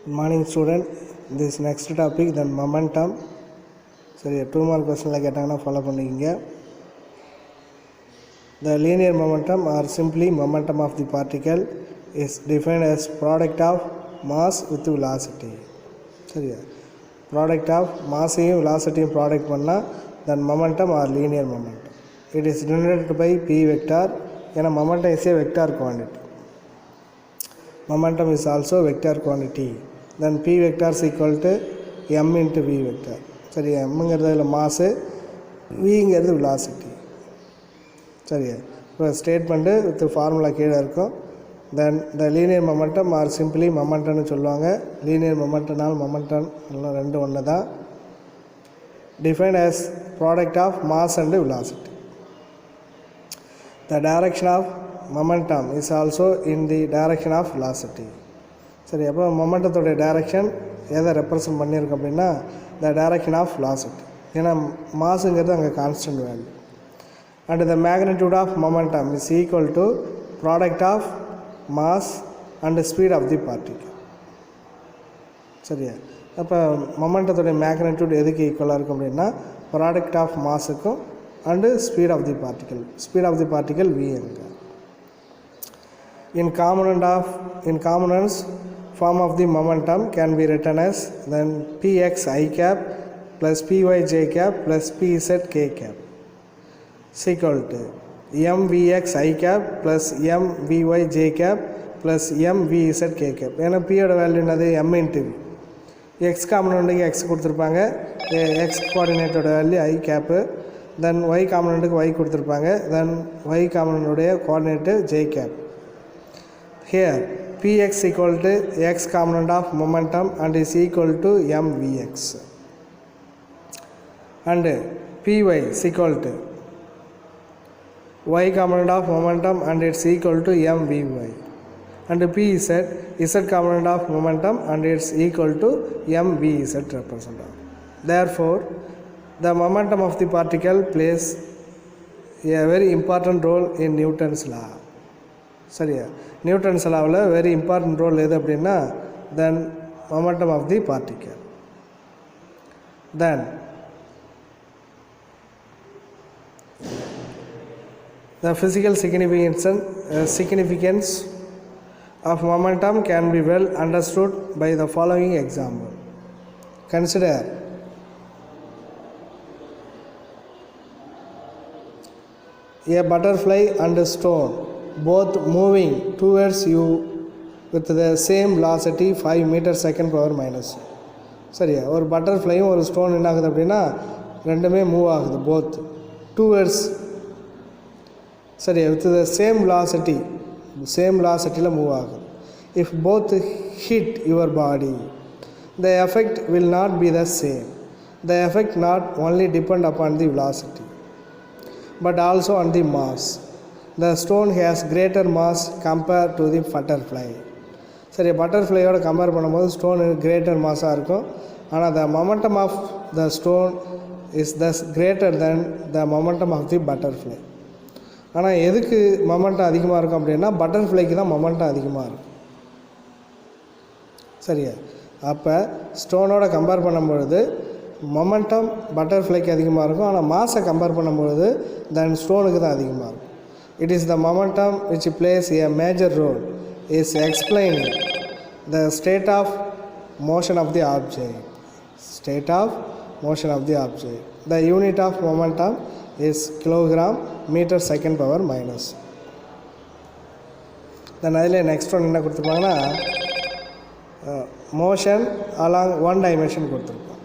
Good morning student. This next topic then momentum. சரி 2 mark क्वेश्चनல கேட்டாங்கன்னா follow பண்ணிக்கங்க. The linear momentum or simply momentum of the particle is defined as product of mass with velocity. சரியா? Product of mass and velocity product பண்ணா then momentum or linear momentum. It is denoted by p vector. ஏன்னா momentum is a vector quantity. Momentum is also vector quantity. Then p vector is equal to m into v vector. சரியா? mங்கிறது mass, vங்கிறது velocity. சரியா? இப்போ statement with formula கீழே இருக்கும். Then the linear momentum or simply மொமெண்டம்னு சொல்லுவாங்க. Linear மொமெண்டம்னால் மொமெண்டம் எல்லாம் ரெண்டு ஒன்று தான். Define as product of mass and velocity. The direction of momentum is also in the direction of velocity. சரி, அப்போ மொமெண்டத்தோடைய டைரக்ஷன் எதை ரெப்ரசன்ட் பண்ணியிருக்கு அப்படின்னா த டைரக்ஷன் ஆஃப் velocity. ஏன்னா மாஸுங்கிறது அங்கே constant value. And the magnitude of momentum is equal to product of mass and speed of the particle. சரியா? அப்போ மொமெண்டத்தோடைய மேக்னிடியூட் எதுக்கு ஈக்குவலாக இருக்கும் அப்படின்னா ப்ராடக்ட் ஆஃப் மாஸுக்கும் and speed of the particle. Speed of the particle v எங்க. In components form of the momentum can be written as then px I cap plus py j cap plus pz k cap is equal to mvx I cap plus mvy j cap plus mvz k cap. ஏன்னா p ஓட value என்னது m into v. x காம்பனண்ட்டுக்கு x கொடுத்துருப்பாங்க, x கோஆர்டினேட்டோட value I cap, then y காம்பனண்ட்டுக்கு y கொடுத்துருப்பாங்க, then y காம்பனண்ட்டுடைய coordinate j cap. Here px equal to x component of momentum and is equal to mvx, and py is equal to y component of momentum and it's equal to mvy, and pz z component of momentum and it's equal to mvz represented. Therefore the momentum of the particle plays a very important role in Newton's law. சரியா? Newton's லாவில் very important role எது அப்படின்னா then momentum of the particle. Then the physical significance of momentum can be well understood by the following example. Consider a butterfly and a stone both moving towards you with the same velocity 5 meter second power minus. சரியா? ஒரு பட்டர்ஃப்ளையும் ஒரு stone என்ன ஆகுது அப்படின்னா ரெண்டுமே move ஆகுது both towards. சரியா? With the same வெலாசிட்டியில் move ஆகுது. If both hit your body the effect will not be the same. The effect not only depend upon the velocity but also on the mass. The stone has greater mass compared to the butterfly. சரி, பட்டர்ஃப்ளையோட compare பண்ணும்போது stone greater மாஸாக இருக்கும். ஆனால் the momentum of the stone is thus greater than the momentum of the butterfly. ஆனால் எதுக்கு momentum அதிகமாக இருக்கும் அப்படின்னா பட்டர்ஃப்ளைக்கு தான் மொமெண்டம் அதிகமாக இருக்கும். சரியா? அப்போ ஸ்டோனோட கம்பேர் பண்ணும்பொழுது மொமெண்டம் பட்டர்ஃப்ளைக்கு அதிகமாக இருக்கும், ஆனால் மாஸை கம்பேர் பண்ணும்பொழுது தென் ஸ்டோனுக்கு தான் அதிகமாக இருக்கும். It is the momentum which plays a major role is explaining the state of motion of the object. State of motion of the object. The unit of momentum is kilogram meter second power minus. Then அதில் next one என்ன கொடுத்துருப்பாங்கன்னா motion along one dimension கொடுத்துருப்போம்.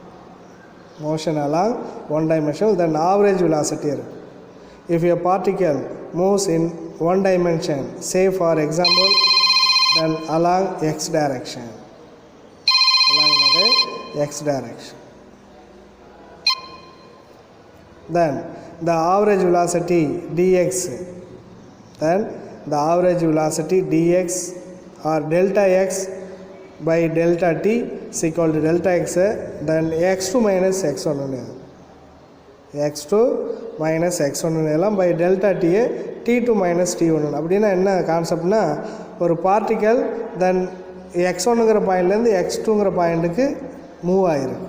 Motion along one dimension, then average velocity இருக்கும். If a particle moves in one dimension, say for example then along x direction, then the average velocity dx, then the average velocity dx or delta x by delta t is equal to delta x, then x2 minus x1 x2 minus x1 எல்லாம் by delta DA t2 minus t1. அப்படின்னா என்ன கான்செப்ட்னா ஒரு particle தென் x1ங்கிற பாயிண்ட்லேருந்து x2ங்கிற பாயிண்ட்டுக்கு move ஆகிருக்கு.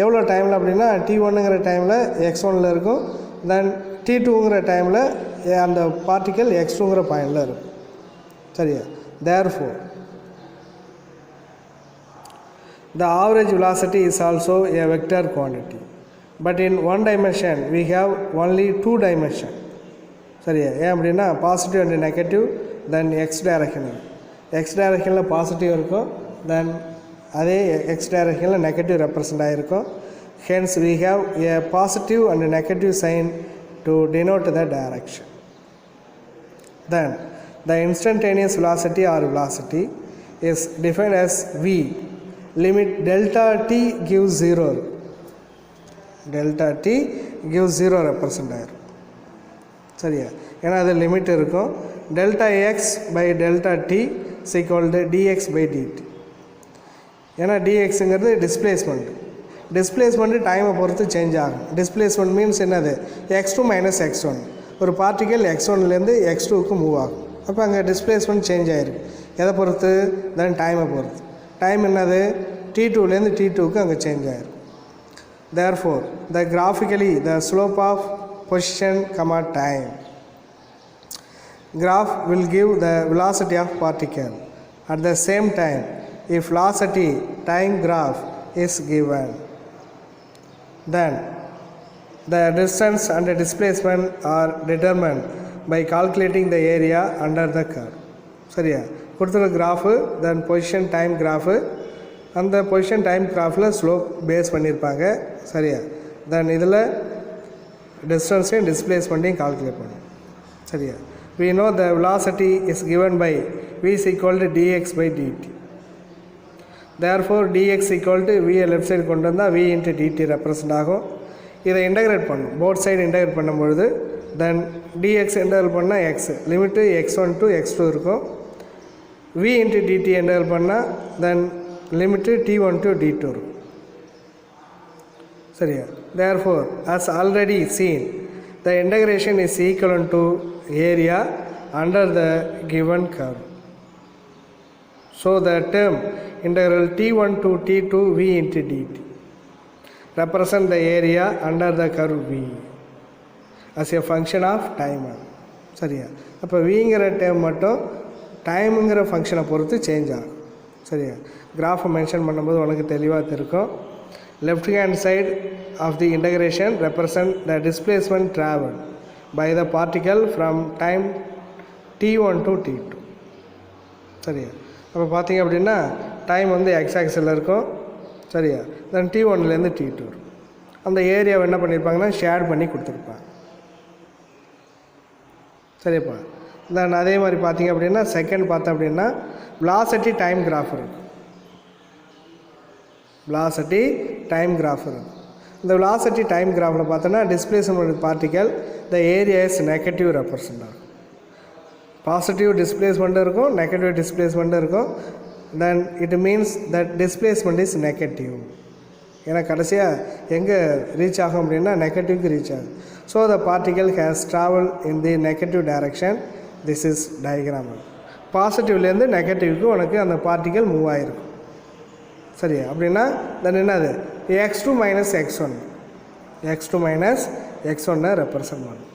எவ்வளோ டைமில் அப்படின்னா t1ங்கிற டைமில் x1ல் இருக்கும், தென் t2ங்கிற டைமில் அந்த பார்ட்டிக்கல் x2ங்கிற பாயிண்டில் இருக்கும். சரியா? therefore the average velocity is also a vector quantity, but in one dimension we have only two dimension. சரியா? ஏன் அப்படின்னா positive and negative, then X டைரக்ஷனில் எக்ஸ் டைரக்ஷனில் பாசிட்டிவ் இருக்கும், தென் அதே எக்ஸ் டைரக்ஷனில் நெகட்டிவ் ரெப்ரசன்ட் ஆகிருக்கும். Hence we have a positive and negative sign to denote the direction. Then the instantaneous velocity or velocity is defined as v limit delta t gives 0. delta t gives 0 represent ஆகிரும். சரியா? ஏன்னா அது limit இருக்கும். Delta X by delta T equal to dx by dt. ஏன்னா டிஎக்ஸுங்கிறது displacement டைமை பொறுத்து change ஆகும். டிஸ்பிளேஸ்மெண்ட் மீன்ஸ் என்னது? x2 minus x1. ஒரு பார்ட்டிக்கல் x1லேருந்து x2க்கு மூவ் ஆகும். அப்போ அங்கே டிஸ்பிளேஸ்மெண்ட் சேஞ்ச் ஆகிருக்கு. எதை பொறுத்து? தென் டைமை பொறுத்து. டைம் என்னது? t2லேருந்து t2க்கு அங்கே சேஞ்ச் ஆகிருக்கு. therefore the graphically the slope of position comma time graph will give the velocity of particle. At the same time, if velocity time graph is given, then the distance and the displacement are determined by calculating the area under the curve. சரியா? கொடுத்துருக்க graph, தென் position time graph, அந்த position time கிராஃபில் slope base பண்ணியிருப்பாங்க. சரியா? தென் இதில் டிஸ்டன்ஸையும் டிஸ்பிளேஸ்மெண்ட்டையும் calculate பண்ணும். சரியா? we know the velocity is given by v is equal to dx by dt. therefore dx equal to v left side கொண்டு வந்தால் v into dt ரெப்ரசன்ட் ஆகும். இதை இன்டகிரேட் பண்ணும், போத் சைடு இன்டகிரேட் பண்ணும்பொழுது தென் dx இன்டகிரேட் பண்ணால் X limit x1 to x2 இருக்கும். v into dt integrate பண்ணால் தென் limit t1 to t2 இருக்கும். சரியா? therefore as already seen, the integration is equivalent to area under the given curve. So the term integral t1 to t2 v into dt represent the area under the curve v as a function of time. சரியா? அப்போ vங்கிற term மட்டும் டைமுங்கிற ஃபங்க்ஷனை பொறுத்து change ஆகும். சரியா? கிராஃபை mention பண்ணும்போது உனக்கு தெளிவாக இருக்கும். left hand side of the integration represent the displacement traveled by the particle from time t1 to t2. சரியா? அப்போ பார்த்தீங்க அப்படின்னா டைம் வந்து எக்ஸ் ஆக்சிஸில் இருக்கும். சரியா? தென் t1லேருந்து t2 இருக்கும். அந்த ஏரியாவை என்ன பண்ணியிருப்பாங்கன்னா ஷேர் பண்ணி கொடுத்துருப்பாங்க. சரியாப்பா? தென் அதே மாதிரி பார்த்தீங்க அப்படின்னா செகண்ட் பார்த்தோம் அப்படின்னா velocity டைம் கிராஃப் இருக்கும். velocity டைம் கிராஃப் இருக்கும். இந்த velocity டைம் கிராஃபில் பார்த்தோன்னா displacement particle the area is negative represent ஆகும். பாசிட்டிவ் டிஸ்பிளேஸ்மெண்ட்டும் இருக்கும், நெகட்டிவ் டிஸ்பிளேஸ்மெண்ட்டும் இருக்கும். Then it means that displacement is negative. ஏன்னா கடைசியாக எங்கே ரீச் ஆகும் அப்படின்னா நெகட்டிவ்க்கு ரீச் ஆகும். So the particle has travel in the negative direction. This is diagram. பாசிட்டிவ்லேருந்து நெகட்டிவ்க்கு உனக்கு அந்த பார்ட்டிக்கல் மூவ் ஆகிருக்கும். சரியா? அப்படின்னா தென் என்னது? x2 minus x1 x2 minus x1 represent பண்ணும்.